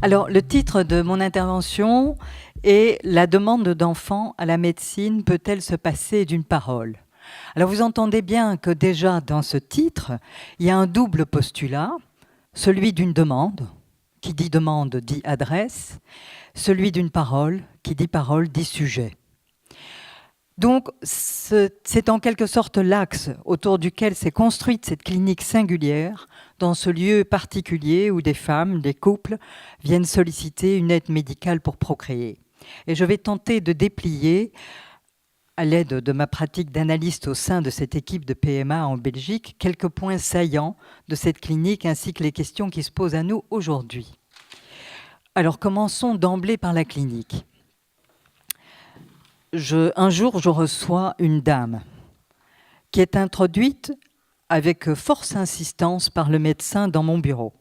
Alors, le titre de mon intervention est « La demande d'enfant à la médecine peut-elle se passer d'une parole ?» Alors, vous entendez bien que déjà dans ce titre, il y a un double postulat, celui d'une demande, qui dit demande dit adresse, celui d'une parole, qui dit parole dit sujet. Donc, c'est en quelque sorte l'axe autour duquel s'est construite cette clinique singulière, dans ce lieu particulier où des femmes, des couples, viennent solliciter une aide médicale pour procréer. Et je vais tenter de déplier, à l'aide de ma pratique d'analyste au sein de cette équipe de PMA en Belgique, quelques points saillants de cette clinique ainsi que les questions qui se posent à nous aujourd'hui. Alors, commençons d'emblée par la clinique. Un jour, je reçois une dame qui est introduite avec force insistance par le médecin dans mon bureau.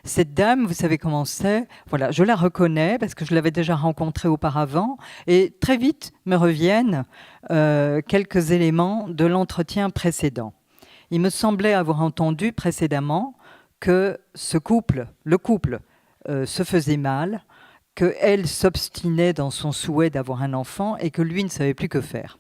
Cette dame, vous savez comment c'est, voilà, je la reconnais parce que je l'avais déjà rencontrée auparavant et très vite me reviennent quelques éléments de l'entretien précédent. Il me semblait avoir entendu précédemment que le couple se faisait mal, qu'elle s'obstinait dans son souhait d'avoir un enfant et que lui ne savait plus que faire.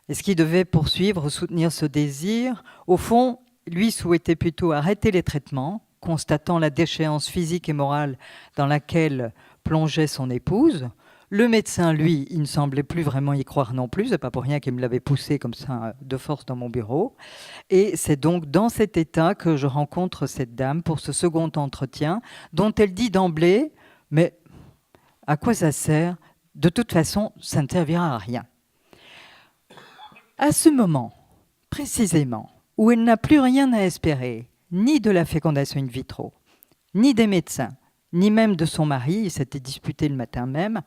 Est-ce qu'il devait poursuivre ou soutenir ce désir? Au fond, lui souhaitait plutôt arrêter les traitements, constatant la déchéance physique et morale dans laquelle plongeait son épouse. Le médecin, lui, il ne semblait plus vraiment y croire non plus. C'est pas pour rien qu'il me l'avait poussé comme ça de force dans mon bureau. Et c'est donc dans cet état que je rencontre cette dame pour ce second entretien, dont elle dit d'emblée « Mais à quoi ça sert? De toute façon, ça ne servira à rien. » À ce moment, précisément, où elle n'a plus rien à espérer, ni de la fécondation in vitro, ni des médecins, ni même de son mari, il s'était disputé le matin même,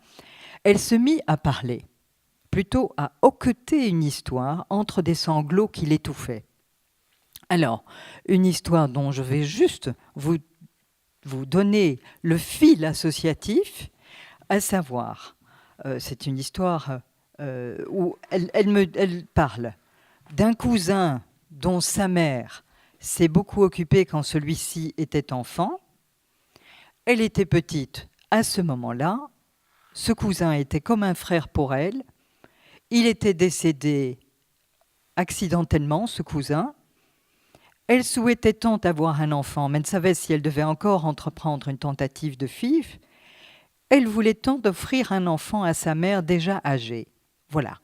elle se mit à parler, plutôt à hoqueter une histoire entre des sanglots qui l'étouffaient. Alors, une histoire dont je vais juste vous donner le fil associatif, à savoir, c'est une histoire où elle parle d'un cousin dont sa mère s'est beaucoup occupée quand celui-ci était enfant. Elle était petite à ce moment-là. Ce cousin était comme un frère pour elle. Il était décédé accidentellement, ce cousin. Elle souhaitait tant avoir un enfant, mais ne savait si elle devait encore entreprendre une tentative de FIV. Elle voulait tant d'offrir un enfant à sa mère déjà âgée. Voilà.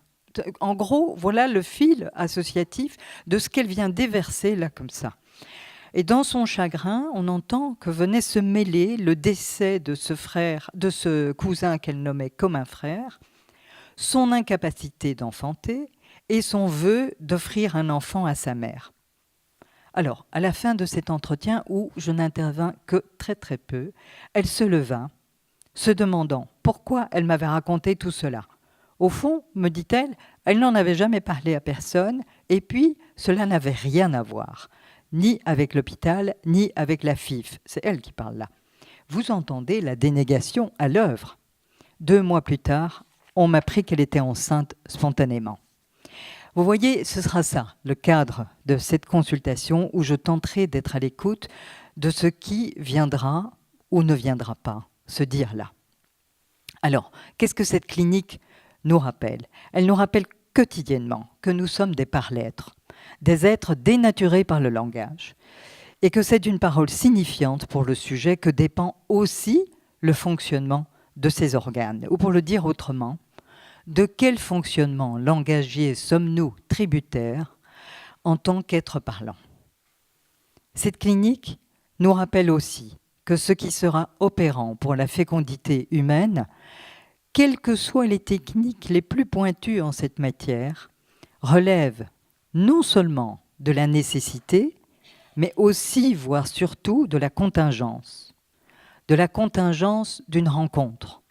En gros, voilà le fil associatif de ce qu'elle vient déverser là comme ça. Et dans son chagrin, on entend que venait se mêler le décès de ce frère, de ce cousin qu'elle nommait comme un frère, son incapacité d'enfanter et son vœu d'offrir un enfant à sa mère. Alors, à la fin de cet entretien où je n'intervins que très très peu, elle se leva, se demandant pourquoi elle m'avait raconté tout cela. Au fond, me dit-elle, elle n'en avait jamais parlé à personne, et puis cela n'avait rien à voir, ni avec l'hôpital, ni avec la FIV. C'est elle qui parle là. Vous entendez la dénégation à l'œuvre. 2 mois plus tard, on m'apprit qu'elle était enceinte spontanément. Vous voyez, ce sera ça, le cadre de cette consultation où je tenterai d'être à l'écoute de ce qui viendra ou ne viendra pas se dire là. Alors, qu'est-ce que cette clinique nous rappelle? Elle nous rappelle quotidiennement que nous sommes des par-l'être, des êtres dénaturés par le langage, et que c'est d'une parole signifiante pour le sujet que dépend aussi le fonctionnement de ses organes. Ou pour le dire autrement, de quel fonctionnement langagier sommes-nous tributaires en tant qu'êtres parlants? Cette clinique nous rappelle aussi que ce qui sera opérant pour la fécondité humaine, quelles que soient les techniques les plus pointues en cette matière, relève non seulement de la nécessité, mais aussi, voire surtout, de la contingence d'une rencontre.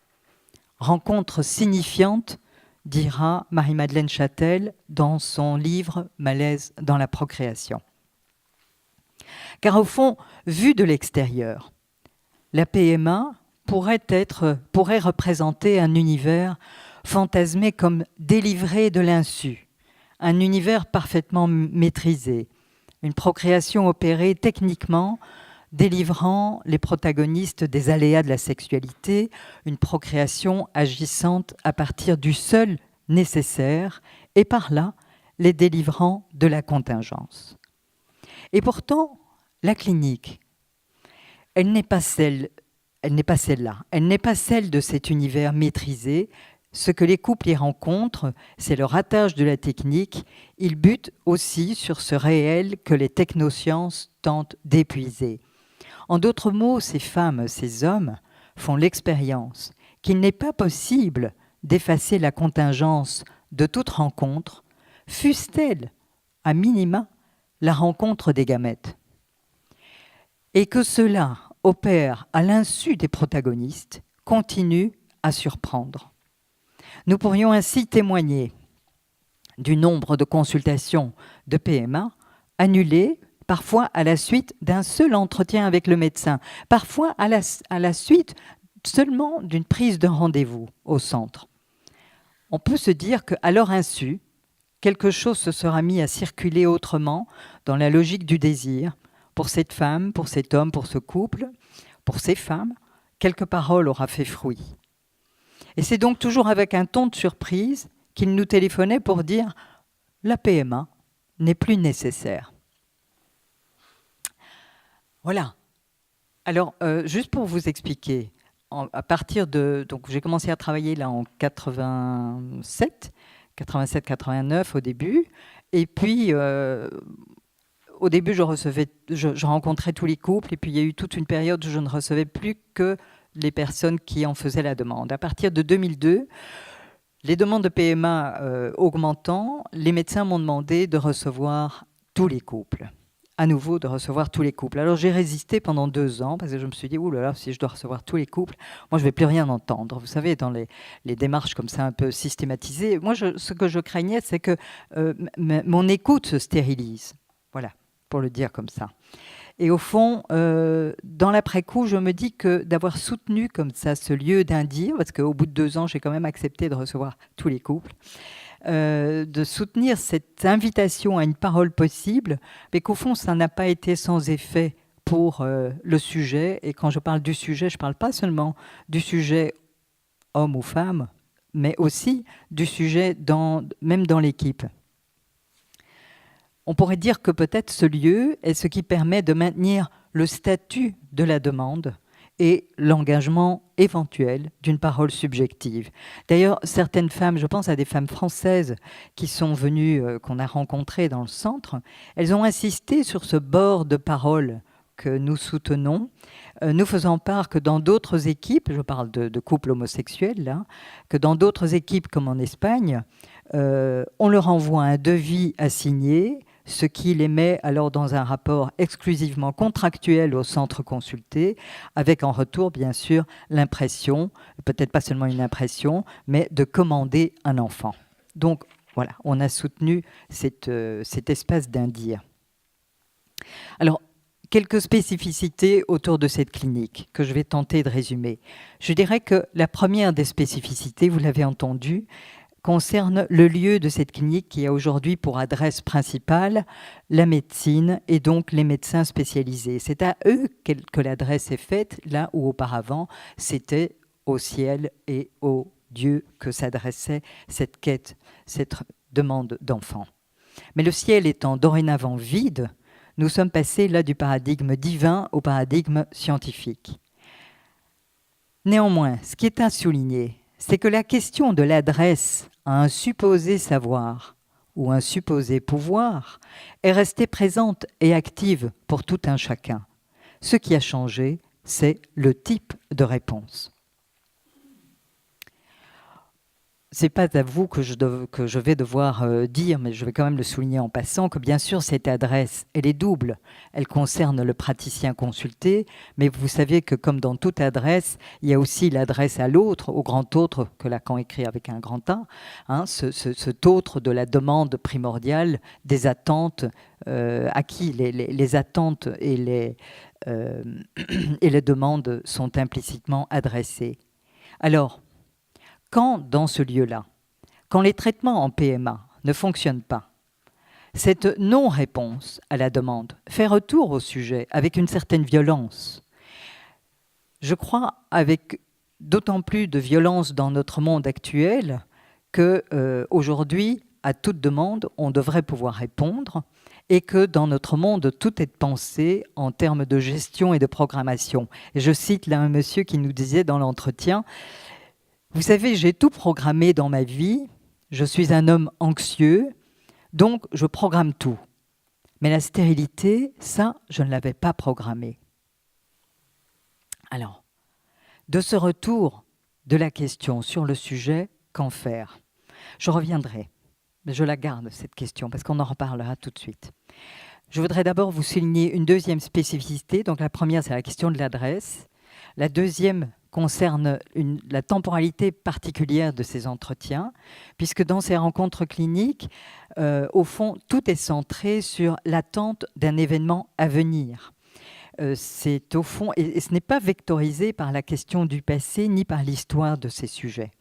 Rencontre signifiante, dira Marie-Madeleine Châtel dans son livre « Malaise dans la procréation ». Car au fond, vu de l'extérieur, la PMA pourrait représenter un univers fantasmé comme délivré de l'insu, un univers parfaitement maîtrisé, une procréation opérée techniquement délivrant les protagonistes des aléas de la sexualité, une procréation agissante à partir du seul nécessaire, et par là, les délivrant de la contingence. Et pourtant, la clinique, elle n'est pas celle-là, elle n'est pas celle de cet univers maîtrisé. Ce que les couples y rencontrent, c'est le ratage de la technique. Ils butent aussi sur ce réel que les technosciences tentent d'épuiser. En d'autres mots, ces femmes, ces hommes font l'expérience qu'il n'est pas possible d'effacer la contingence de toute rencontre, fût-elle, à minima, la rencontre des gamètes. Et que cela opère à l'insu des protagonistes, continue à surprendre. Nous pourrions ainsi témoigner du nombre de consultations de PMA annulées, parfois à la suite d'un seul entretien avec le médecin, parfois à la suite seulement d'une prise de rendez-vous au centre. On peut se dire qu'à leur insu, quelque chose se sera mis à circuler autrement dans la logique du désir. Pour cette femme, pour cet homme, pour ce couple, pour ces femmes, quelque parole aura fait fruit. Et c'est donc toujours avec un ton de surprise qu'il nous téléphonait pour dire « la PMA n'est plus nécessaire ». Voilà. Alors, juste pour vous expliquer, à partir de... Donc, j'ai commencé à travailler là en 87-89 au début. Et puis, au début, je rencontrais tous les couples. Et puis, il y a eu toute une période où je ne recevais plus que les personnes qui en faisaient la demande. À partir de 2002, les demandes de PMA augmentant, les médecins m'ont demandé de recevoir tous les couples. À nouveau, de recevoir tous les couples. Alors, j'ai résisté pendant 2 ans parce que je me suis dit, ouh là là, si je dois recevoir tous les couples, moi, je ne vais plus rien entendre. Vous savez, dans les démarches comme ça, un peu systématisées, moi, ce que je craignais, c'est que mon écoute se stérilise. Voilà, pour le dire comme ça. Et au fond, dans l'après-coup, je me dis que d'avoir soutenu comme ça ce lieu d'un dire, parce qu'au bout de 2 ans, j'ai quand même accepté de recevoir tous les couples, de soutenir cette invitation à une parole possible, mais qu'au fond, ça n'a pas été sans effet pour le sujet. Et quand je parle du sujet, je ne parle pas seulement du sujet homme ou femme, mais aussi du sujet même dans l'équipe. On pourrait dire que peut-être ce lieu est ce qui permet de maintenir le statut de la demande et l'engagement éventuel d'une parole subjective. D'ailleurs, certaines femmes, je pense à des femmes françaises qui sont venues, qu'on a rencontrées dans le centre, elles ont insisté sur ce bord de parole que nous soutenons, nous faisant part que dans d'autres équipes, je parle de couples homosexuels, là, que dans d'autres équipes comme en Espagne, on leur envoie un devis à signer, ce qui les met alors dans un rapport exclusivement contractuel au centre consulté, avec en retour, bien sûr, l'impression, peut-être pas seulement une impression, mais de commander un enfant. Donc, voilà, on a soutenu cet espace d'un dire. Alors, quelques spécificités autour de cette clinique que je vais tenter de résumer. Je dirais que la première des spécificités, vous l'avez entendu, concerne le lieu de cette clinique qui a aujourd'hui pour adresse principale la médecine et donc les médecins spécialisés. C'est à eux que l'adresse est faite, là où auparavant c'était au ciel et au Dieu que s'adressait cette quête, cette demande d'enfant. Mais le ciel étant dorénavant vide, nous sommes passés là du paradigme divin au paradigme scientifique. Néanmoins, ce qui est à souligner, c'est que la question de l'adresse à un supposé savoir ou un supposé pouvoir est restée présente et active pour tout un chacun. Ce qui a changé, c'est le type de réponse. Ce n'est pas à vous que je vais devoir dire, mais je vais quand même le souligner en passant, que bien sûr cette adresse, elle est double. Elle concerne le praticien consulté, mais vous savez que comme dans toute adresse, il y a aussi l'adresse à l'autre, au grand autre, que Lacan écrit avec un grand A, hein, cet autre de la demande primordiale, des attentes, à qui les attentes et les demandes sont implicitement adressées. Alors, quand dans ce lieu-là, quand les traitements en PMA ne fonctionnent pas, Cette non-réponse à la demande fait retour au sujet avec une certaine violence. Je crois avec d'autant plus de violence dans notre monde actuel que aujourd'hui, à toute demande, on devrait pouvoir répondre et que dans notre monde, tout est pensé en termes de gestion et de programmation. Et je cite là un monsieur qui nous disait dans l'entretien, « Vous savez, j'ai tout programmé dans ma vie, je suis un homme anxieux, donc je programme tout. Mais la stérilité, ça, je ne l'avais pas programmé. » Alors, de ce retour de la question sur le sujet, qu'en faire? Je reviendrai, mais je la garde, cette question, parce qu'on en reparlera tout de suite. Je voudrais d'abord vous souligner une deuxième spécificité. Donc la première, c'est la question de l'adresse. La deuxième concerne la temporalité particulière de ces entretiens, puisque dans ces rencontres cliniques, au fond, tout est centré sur l'attente d'un événement à venir. C'est au fond, et ce n'est pas vectorisé par la question du passé ni par l'histoire de ces sujets.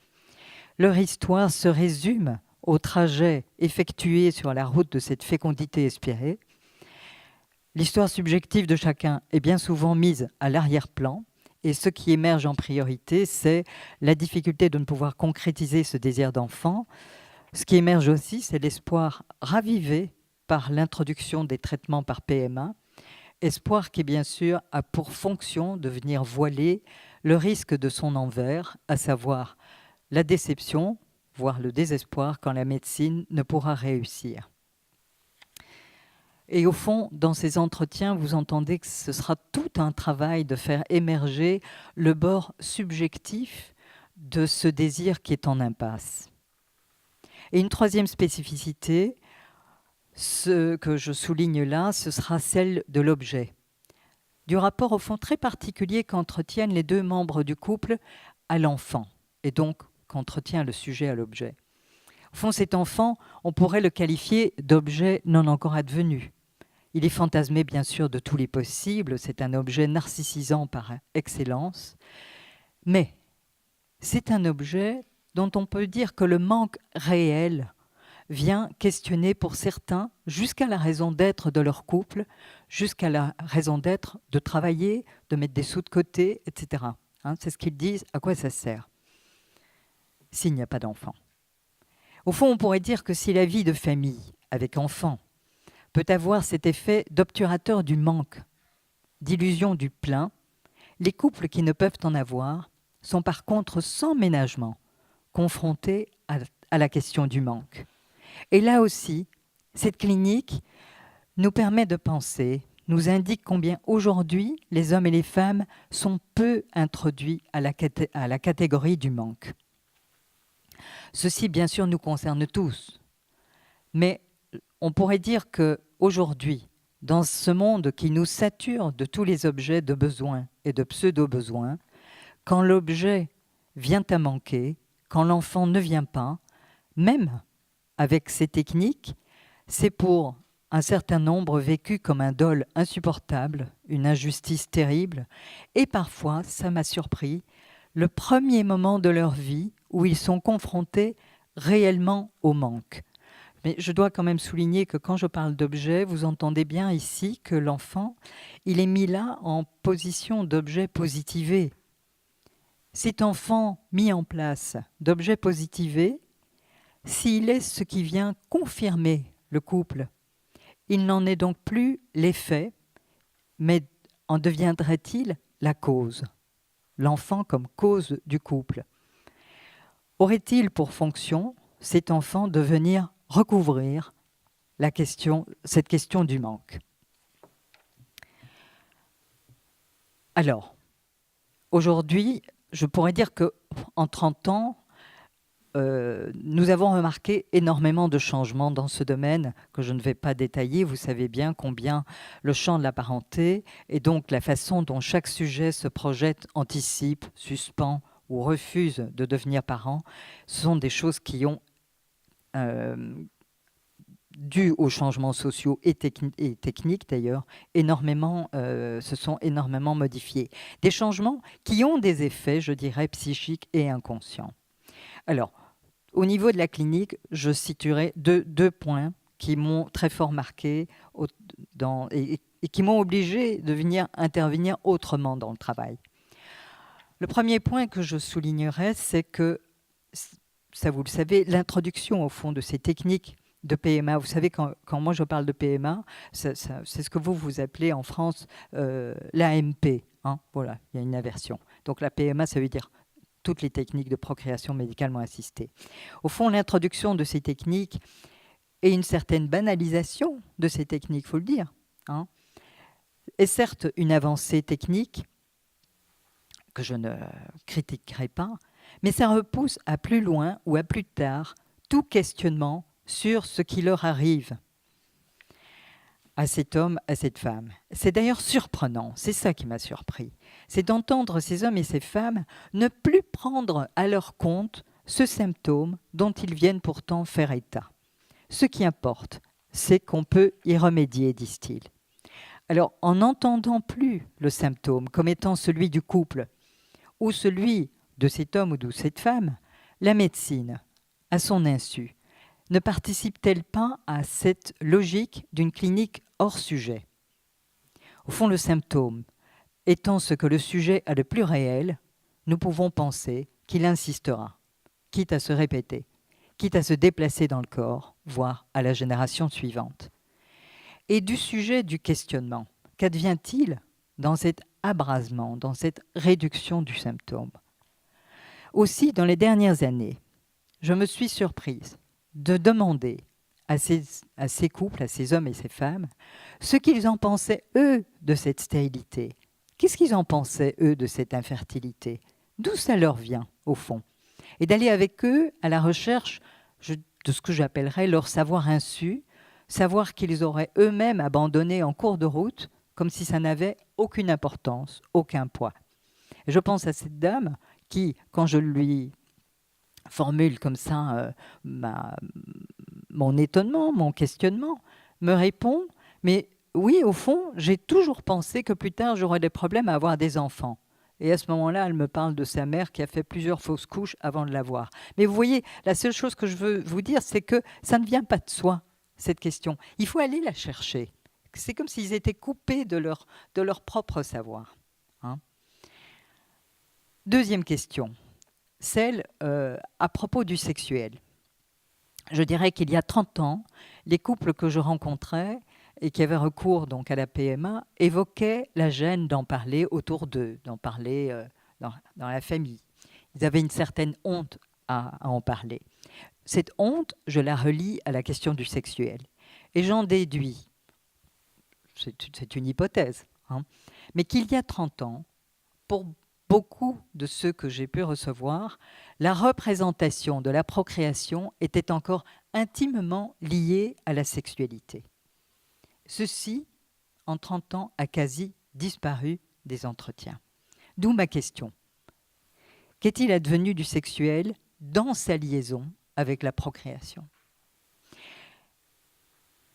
Leur histoire se résume au trajet effectué sur la route de cette fécondité espérée. L'histoire subjective de chacun est bien souvent mise à l'arrière-plan, et ce qui émerge en priorité, c'est la difficulté de ne pouvoir concrétiser ce désir d'enfant. Ce qui émerge aussi, c'est l'espoir ravivé par l'introduction des traitements par PMA, espoir qui, bien sûr, a pour fonction de venir voiler le risque de son envers, à savoir la déception, voire le désespoir quand la médecine ne pourra réussir. Et au fond, dans ces entretiens, vous entendez que ce sera tout un travail de faire émerger le bord subjectif de ce désir qui est en impasse. Et une troisième spécificité, ce que je souligne là, ce sera celle de l'objet, du rapport au fond très particulier qu'entretiennent les deux membres du couple à l'enfant, et donc qu'entretient le sujet à l'objet. Au fond, cet enfant, on pourrait le qualifier d'objet non encore advenu. Il est fantasmé, bien sûr, de tous les possibles, c'est un objet narcissisant par excellence, mais c'est un objet dont on peut dire que le manque réel vient questionner pour certains jusqu'à la raison d'être de leur couple, jusqu'à la raison d'être de travailler, de mettre des sous de côté, etc. C'est ce qu'ils disent, à quoi ça sert s'il n'y a pas d'enfant. Au fond, on pourrait dire que si la vie de famille avec enfant peut avoir cet effet d'obturateur du manque, d'illusion du plein, les couples qui ne peuvent en avoir sont par contre sans ménagement confrontés à la question du manque. Et là aussi, cette clinique nous permet de penser, nous indique combien aujourd'hui les hommes et les femmes sont peu introduits à la catégorie du manque. Ceci, bien sûr, nous concerne tous, mais on pourrait dire qu'aujourd'hui, dans ce monde qui nous sature de tous les objets de besoin et de pseudo-besoins, quand l'objet vient à manquer, quand l'enfant ne vient pas, même avec ces techniques, c'est pour un certain nombre vécu comme un dol insupportable, une injustice terrible, et parfois, ça m'a surpris, le premier moment de leur vie où ils sont confrontés réellement au manque. Mais je dois quand même souligner que quand je parle d'objet, vous entendez bien ici que l'enfant, il est mis là en position d'objet positivé. Cet enfant mis en place d'objet positivé, s'il est ce qui vient confirmer le couple, il n'en est donc plus l'effet, mais en deviendrait-il la cause, l'enfant comme cause du couple. Aurait-il pour fonction, cet enfant, de venir recouvrir cette question du manque? Alors, aujourd'hui, je pourrais dire qu'en 30 ans, nous avons remarqué énormément de changements dans ce domaine que je ne vais pas détailler. Vous savez bien combien le champ de la parenté et donc la façon dont chaque sujet se projette, anticipe, suspend ou refuse de devenir parent, ce sont des choses qui ont, dû aux changements sociaux et techniques d'ailleurs, se sont énormément modifiés. Des changements qui ont des effets, je dirais, psychiques et inconscients. Alors, au niveau de la clinique, je situerai deux points qui m'ont très fort marqué et qui m'ont obligé de venir intervenir autrement dans le travail. Le premier point que je soulignerai, c'est que, ça vous le savez, l'introduction au fond de ces techniques de PMA, vous savez, quand moi je parle de PMA, c'est ce que vous appelez en France l'AMP. Hein, voilà, il y a une inversion. Donc la PMA, ça veut dire toutes les techniques de procréation médicalement assistée. Au fond, l'introduction de ces techniques et une certaine banalisation de ces techniques, il faut le dire, hein, est certes une avancée technique que je ne critiquerai pas, mais ça repousse à plus loin ou à plus tard tout questionnement sur ce qui leur arrive à cet homme, à cette femme. C'est d'ailleurs surprenant, c'est ça qui m'a surpris, c'est d'entendre ces hommes et ces femmes ne plus prendre à leur compte ce symptôme dont ils viennent pourtant faire état. Ce qui importe, c'est qu'on peut y remédier, disent-ils. Alors, en n'entendant plus le symptôme comme étant celui du couple ou celui de cet homme ou de cette femme, la médecine, à son insu, ne participe-t-elle pas à cette logique d'une clinique hors sujet? Au fond, le symptôme étant ce que le sujet a de plus réel, nous pouvons penser qu'il insistera, quitte à se répéter, quitte à se déplacer dans le corps, voire à la génération suivante. Et du sujet du questionnement, qu'advient-il dans cet abrasement, dans cette réduction du symptôme? Aussi, dans les dernières années, je me suis surprise de demander à ces couples, à ces hommes et ces femmes, ce qu'ils en pensaient, eux, de cette stérilité. Qu'est-ce qu'ils en pensaient, eux, de cette infertilité? D'où ça leur vient, au fond? Et d'aller avec eux à la recherche de ce que j'appellerais leur savoir insu, savoir qu'ils auraient eux-mêmes abandonné en cours de route, comme si ça n'avait aucune importance, aucun poids. Et je pense à cette dame qui, quand je lui formule comme ça mon étonnement, mon questionnement, me répond « Mais oui, au fond, j'ai toujours pensé que plus tard, j'aurais des problèmes à avoir des enfants. » Et à ce moment-là, elle me parle de sa mère qui a fait plusieurs fausses couches avant de l'avoir. Mais vous voyez, la seule chose que je veux vous dire, c'est que ça ne vient pas de soi, cette question. Il faut aller la chercher. C'est comme s'ils étaient coupés de leur propre savoir. Hein. Deuxième question, celle à propos du sexuel. Je dirais qu'il y a 30 ans, les couples que je rencontrais et qui avaient recours donc à la PMA évoquaient la gêne d'en parler autour d'eux, d'en parler dans la famille. Ils avaient une certaine honte à en parler. Cette honte, je la relie à la question du sexuel. Et j'en déduis, c'est une hypothèse, hein, mais qu'il y a 30 ans, pour beaucoup de ceux que j'ai pu recevoir, la représentation de la procréation était encore intimement liée à la sexualité. Ceci, en 30 ans, a quasi disparu des entretiens. D'où ma question. Qu'est-il advenu du sexuel dans sa liaison avec la procréation?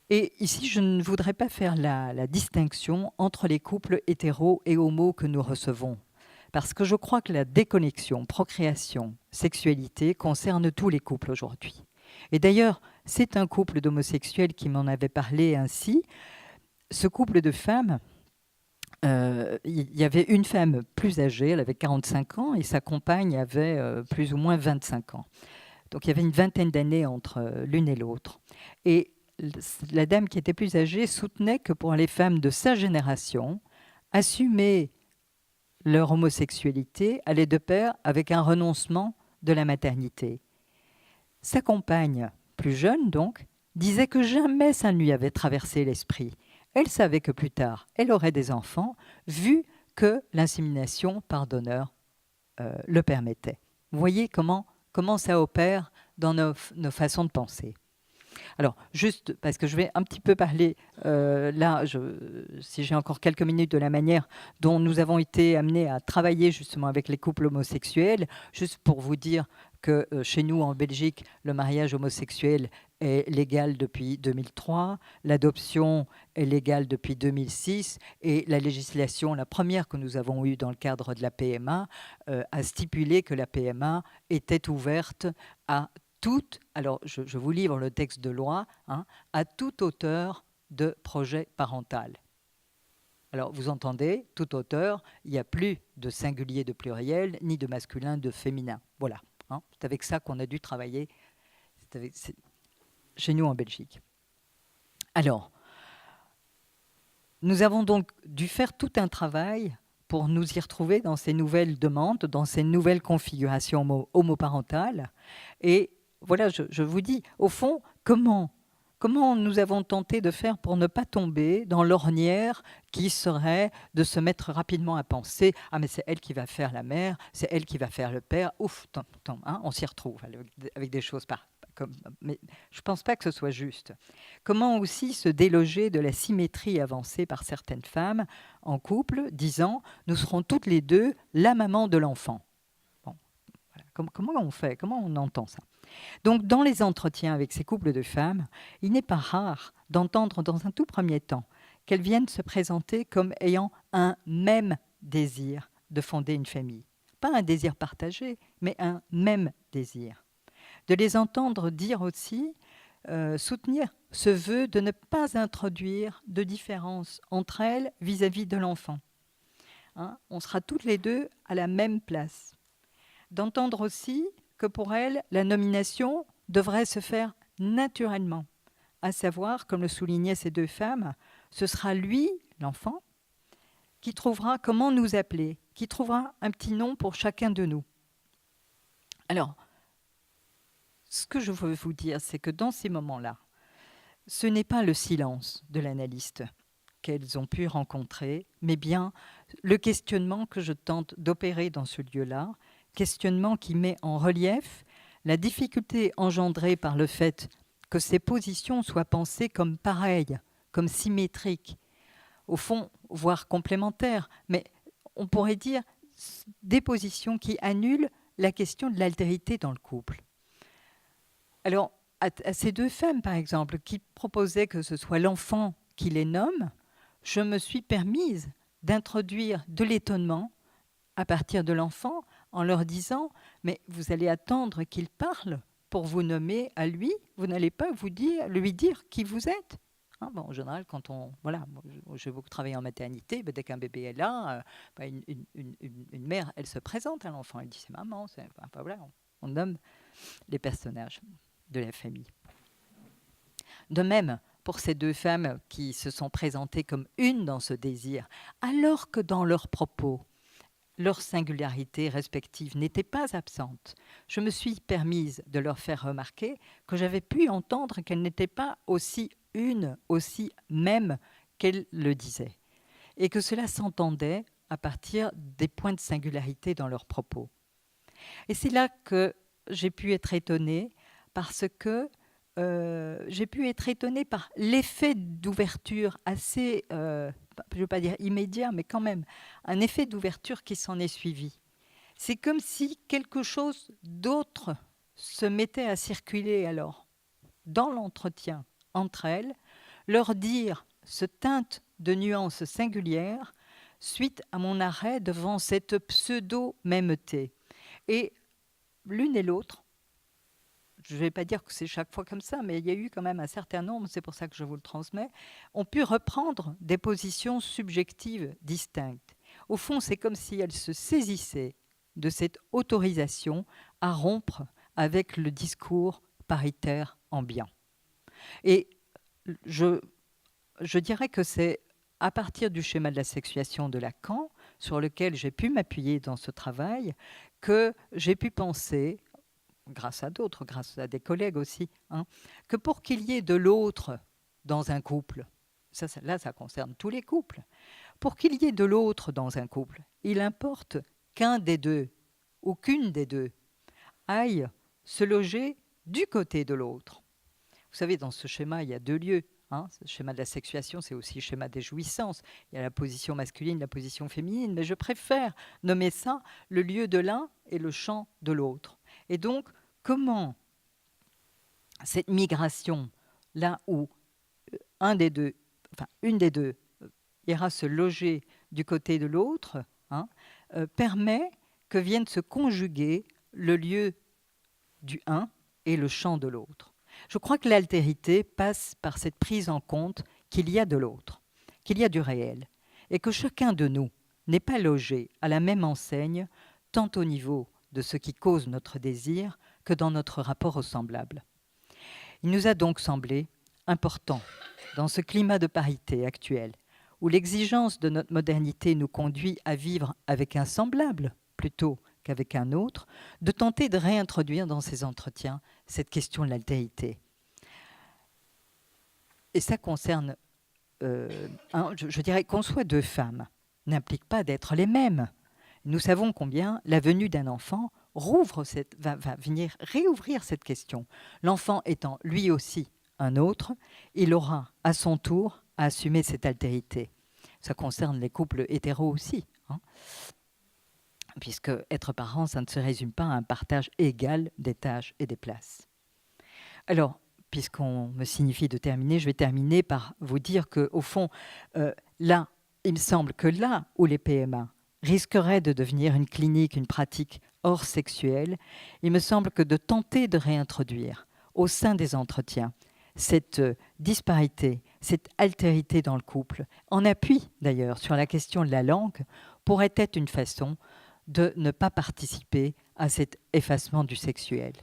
Et ici, je ne voudrais pas faire la distinction entre les couples hétéros et homos que nous recevons, parce que je crois que la déconnexion, procréation, sexualité concerne tous les couples aujourd'hui. Et d'ailleurs, c'est un couple d'homosexuels qui m'en avait parlé ainsi. Ce couple de femmes, il y avait une femme plus âgée, elle avait 45 ans, et sa compagne avait plus ou moins 25 ans. Donc il y avait une vingtaine d'années entre l'une et l'autre. Et la dame qui était plus âgée soutenait que pour les femmes de sa génération, assumer leur homosexualité allait de pair avec un renoncement de la maternité. Sa compagne, plus jeune donc, disait que jamais ça ne lui avait traversé l'esprit. Elle savait que plus tard, elle aurait des enfants, vu que l'insémination par donneur le permettait. Vous voyez comment ça opère dans nos façons de penser. Alors, juste parce que je vais un petit peu parler, si j'ai encore quelques minutes, de la manière dont nous avons été amenés à travailler justement avec les couples homosexuels, juste pour vous dire que chez nous, en Belgique, le mariage homosexuel est légal depuis 2003, l'adoption est légale depuis 2006, et la législation, la première que nous avons eue dans le cadre de la PMA, a stipulé que la PMA était ouverte à alors je vous livre le texte de loi, hein, à tout auteur de projet parental. Alors, vous entendez, tout auteur, il n'y a plus de singulier de pluriel, ni de masculin de féminin. Voilà. Hein, c'est avec ça qu'on a dû travailler chez nous en Belgique. Alors, nous avons donc dû faire tout un travail pour nous y retrouver dans ces nouvelles demandes, dans ces nouvelles configurations homoparentales. Et voilà, je vous dis, au fond, comment nous avons tenté de faire pour ne pas tomber dans l'ornière qui serait de se mettre rapidement à penser « Ah, mais c'est elle qui va faire la mère, c'est elle qui va faire le père. » Ouf, hein, on s'y retrouve avec des choses mais je ne pense pas que ce soit juste. Comment aussi se déloger de la symétrie avancée par certaines femmes en couple, disant « Nous serons toutes les deux la maman de l'enfant. » Bon, voilà. Comment on fait? Comment on entend ça? Donc, dans les entretiens avec ces couples de femmes, il n'est pas rare d'entendre dans un tout premier temps qu'elles viennent se présenter comme ayant un même désir de fonder une famille. Pas un désir partagé, mais un même désir. De les entendre dire aussi, soutenir ce vœu de ne pas introduire de différence entre elles vis-à-vis de l'enfant. Hein, on sera toutes les deux à la même place. D'entendre aussi que pour elles, la nomination devrait se faire naturellement, à savoir, comme le soulignaient ces deux femmes, ce sera lui, l'enfant, qui trouvera comment nous appeler, qui trouvera un petit nom pour chacun de nous. Alors, ce que je veux vous dire, c'est que dans ces moments-là, ce n'est pas le silence de l'analyste qu'elles ont pu rencontrer, mais bien le questionnement que je tente d'opérer dans ce lieu-là, questionnement qui met en relief la difficulté engendrée par le fait que ces positions soient pensées comme pareilles, comme symétriques, au fond, voire complémentaires, mais on pourrait dire des positions qui annulent la question de l'altérité dans le couple. Alors, à ces deux femmes, par exemple, qui proposaient que ce soit l'enfant qui les nomme, je me suis permise d'introduire de l'étonnement à partir de l'enfant en leur disant « mais vous allez attendre qu'il parle pour vous nommer à lui, vous n'allez pas lui dire qui vous êtes ». Hein, bon, en général, quand j'ai beaucoup travaillé en maternité, dès qu'un bébé est là, une mère, elle se présente à l'enfant, elle dit c'est maman, voilà, on nomme les personnages de la famille. De même, pour ces deux femmes qui se sont présentées comme une dans ce désir, alors que dans leurs propos, leur singularité respective n'était pas absente, je me suis permise de leur faire remarquer que j'avais pu entendre qu'elles n'étaient pas aussi une, aussi même qu'elles le disaient, et que cela s'entendait à partir des points de singularité dans leurs propos. Et c'est là que j'ai pu être étonnée, parce que j'ai pu être étonnée par l'effet d'ouverture assez, je ne veux pas dire immédiat, mais quand même, un effet d'ouverture qui s'en est suivi. C'est comme si quelque chose d'autre se mettait à circuler alors, dans l'entretien entre elles, leur dire se teinte de nuances singulières suite à mon arrêt devant cette pseudo-mêmeté. Et l'une et l'autre, je ne vais pas dire que c'est chaque fois comme ça, mais il y a eu quand même un certain nombre, c'est pour ça que je vous le transmets, ont pu reprendre des positions subjectives distinctes. Au fond, c'est comme si elles se saisissaient de cette autorisation à rompre avec le discours paritaire ambiant. Et je dirais que c'est à partir du schéma de la sexuation de Lacan, sur lequel j'ai pu m'appuyer dans ce travail, que j'ai pu penser, grâce à d'autres, grâce à des collègues aussi, que pour qu'il y ait de l'autre dans un couple, là ça concerne tous les couples, pour qu'il y ait de l'autre dans un couple, il importe qu'un des deux ou qu'une des deux aille se loger du côté de l'autre. Vous savez, dans ce schéma, il y a deux lieux. Ce schéma de la sexuation, c'est aussi le schéma des jouissances. Il y a la position masculine, la position féminine, mais je préfère nommer ça le lieu de l'un et le champ de l'autre. Et donc, comment cette migration, là où une des deux ira se loger du côté de l'autre, permet que vienne se conjuguer le lieu du un et le champ de l'autre. Je crois que l'altérité passe par cette prise en compte qu'il y a de l'autre, qu'il y a du réel, et que chacun de nous n'est pas logé à la même enseigne, tant au niveau de ce qui cause notre désir que dans notre rapport au semblable. Il nous a donc semblé important, dans ce climat de parité actuel, où l'exigence de notre modernité nous conduit à vivre avec un semblable plutôt qu'avec un autre, de tenter de réintroduire dans ces entretiens cette question de l'altérité. Et ça concerne, je dirais qu'on soit deux femmes, n'implique pas d'être les mêmes. Nous savons combien la venue d'un enfant va venir réouvrir cette question. L'enfant étant lui aussi un autre, il aura à son tour à assumer cette altérité. Ça concerne les couples hétéros aussi, hein, puisque être parent, ça ne se résume pas à un partage égal des tâches et des places. Alors, puisqu'on me signifie de terminer, je vais terminer par vous dire qu'au fond, là, il me semble que là où les PMA risqueraient de devenir une clinique, une pratique hors sexuelle, il me semble que de tenter de réintroduire au sein des entretiens cette disparité, cette altérité dans le couple, en appui d'ailleurs sur la question de la langue, pourrait être une façon de ne pas participer à cet effacement du sexuel.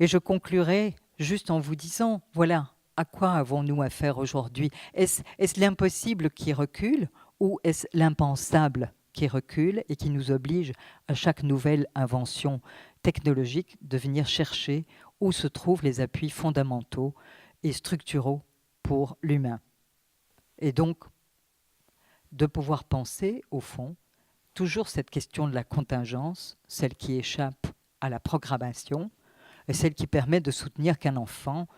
Et je conclurai juste en vous disant, voilà, à quoi avons-nous affaire aujourd'hui ? Est-ce l'impossible qui recule ou est-ce l'impensable qui recule et qui nous oblige à chaque nouvelle invention technologique de venir chercher où se trouvent les appuis fondamentaux et structuraux pour l'humain. Et donc, de pouvoir penser, au fond, toujours cette question de la contingence, celle qui échappe à la programmation, et celle qui permet de soutenir qu'un enfant,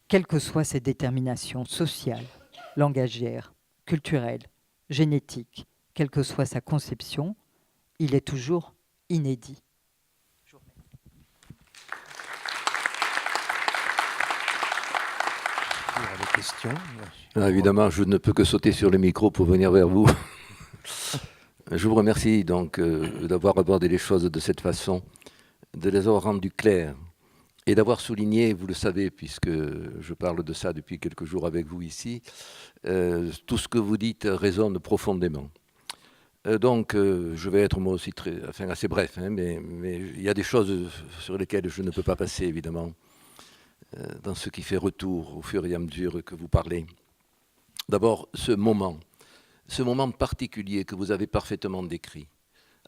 quelles que soient ses déterminations sociales, langagières, culturelles, génétiques, quelle que soit sa conception, il est toujours inédit. Évidemment, je ne peux que sauter sur le micro pour venir vers vous. Je vous remercie donc d'avoir abordé les choses de cette façon, de les avoir rendues claires et d'avoir souligné, vous le savez, puisque je parle de ça depuis quelques jours avec vous ici, tout ce que vous dites résonne profondément. Donc, je vais être moi aussi assez bref, hein, mais il y a des choses sur lesquelles je ne peux pas passer, évidemment, dans ce qui fait retour au fur et à mesure que vous parlez. D'abord, ce moment particulier que vous avez parfaitement décrit,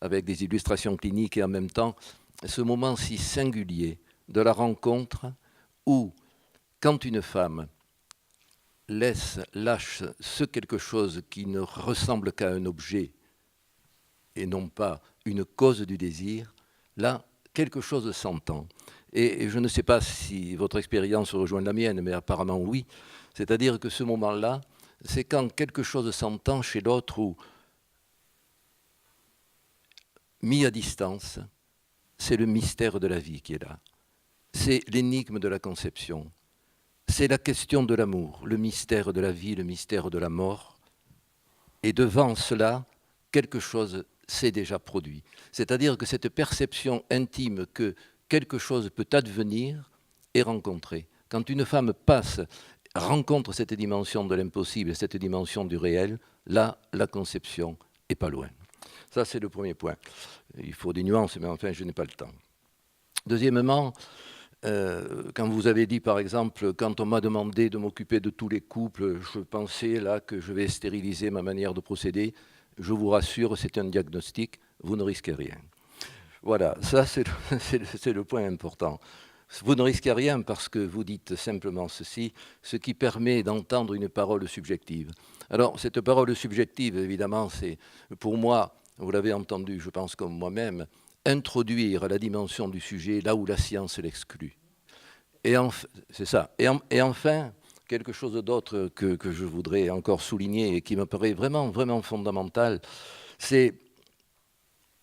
avec des illustrations cliniques et en même temps, ce moment si singulier de la rencontre où, quand une femme lâche ce quelque chose qui ne ressemble qu'à un objet et non pas une cause du désir, là, quelque chose s'entend. Et je ne sais pas si votre expérience rejoint la mienne, mais apparemment oui. C'est-à-dire que ce moment-là, c'est quand quelque chose s'entend chez l'autre où, mis à distance, c'est le mystère de la vie qui est là. C'est l'énigme de la conception. C'est la question de l'amour, le mystère de la vie, le mystère de la mort. Et devant cela, quelque chose s'est déjà produit. C'est-à-dire que cette perception intime que quelque chose peut advenir est rencontrée. Quand une femme rencontre cette dimension de l'impossible, cette dimension du réel, là, la conception n'est pas loin. Ça, c'est le premier point. Il faut des nuances, mais enfin, je n'ai pas le temps. Deuxièmement, quand vous avez dit, par exemple, quand on m'a demandé de m'occuper de tous les couples, je pensais là que je vais stériliser ma manière de procéder. Je vous rassure, c'est un diagnostic, vous ne risquez rien. Voilà, ça c'est le point important. Vous ne risquez rien parce que vous dites simplement ceci, ce qui permet d'entendre une parole subjective. Alors, cette parole subjective, évidemment, c'est pour moi, vous l'avez entendu, je pense comme moi-même, introduire la dimension du sujet là où la science l'exclut. C'est ça. Et enfin, quelque chose d'autre que je voudrais encore souligner et qui me paraît vraiment, vraiment fondamental, c'est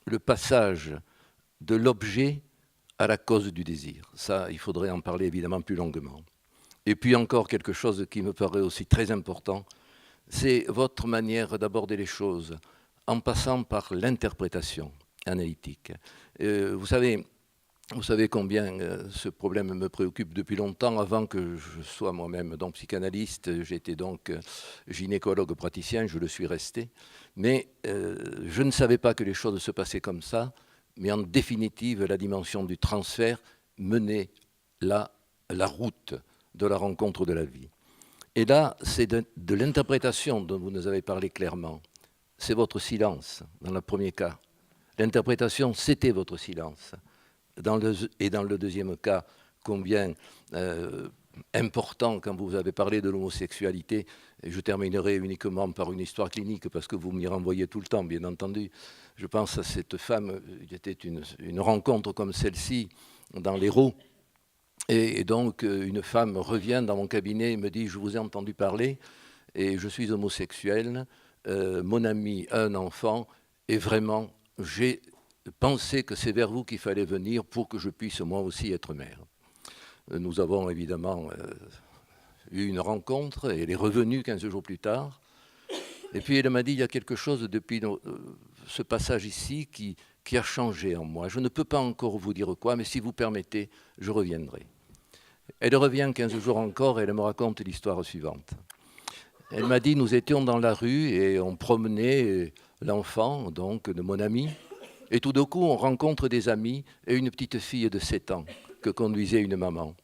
le passage de l'objet à la cause du désir. Ça, il faudrait en parler évidemment plus longuement. Et puis encore quelque chose qui me paraît aussi très important, c'est votre manière d'aborder les choses en passant par l'interprétation analytique. Vous savez, Vous savez combien ce problème me préoccupe depuis longtemps. Avant que je sois moi-même donc psychanalyste, j'étais donc gynécologue praticien, je le suis resté. Mais je ne savais pas que les choses se passaient comme ça. Mais en définitive, la dimension du transfert menait la route de la rencontre de la vie. Et là, c'est de l'interprétation dont vous nous avez parlé clairement. C'est votre silence, dans le premier cas. L'interprétation, c'était votre silence. Et dans le deuxième cas, combien important quand vous avez parlé de l'homosexualité, et je terminerai uniquement par une histoire clinique parce que vous m'y renvoyez tout le temps, bien entendu. Je pense à cette femme, il était une rencontre comme celle-ci dans l'Hérault, et donc une femme revient dans mon cabinet et me dit « Je vous ai entendu parler et je suis homosexuel, mon ami a un enfant et vraiment j'ai pensé que c'est vers vous qu'il fallait venir pour que je puisse moi aussi être mère. » Nous avons évidemment eu une rencontre et elle est revenue 15 jours plus tard. Et puis elle m'a dit, il y a quelque chose depuis ce passage ici qui a changé en moi. Je ne peux pas encore vous dire quoi, mais si vous permettez, je reviendrai. Elle revient 15 jours encore et elle me raconte l'histoire suivante. Elle m'a dit, nous étions dans la rue et on promenait l'enfant donc de mon ami. Et tout d'un coup, on rencontre des amis et une petite fille de 7 ans que conduisait une maman.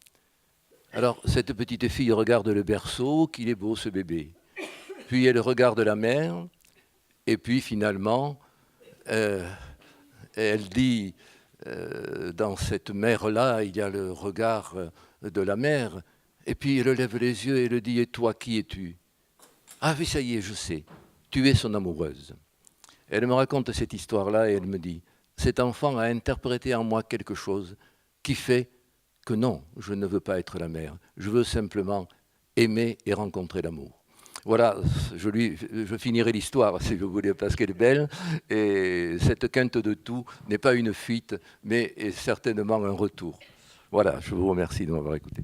Alors, cette petite fille regarde le berceau, qu'il est beau ce bébé. Puis elle regarde la mère, et puis finalement, elle dit, dans cette mère-là, il y a le regard de la mère, et puis elle lève les yeux et elle dit, et toi, qui es-tu? Ah oui, ça y est, je sais, tu es son amoureuse. Elle me raconte cette histoire-là et elle me dit, cet enfant a interprété en moi quelque chose qui fait que non, je ne veux pas être la mère, je veux simplement aimer et rencontrer l'amour. Voilà, je finirai l'histoire, si vous voulez, parce qu'elle est belle. Et cette quinte de tout n'est pas une fuite, mais est certainement un retour. Voilà, je vous remercie de m'avoir écouté.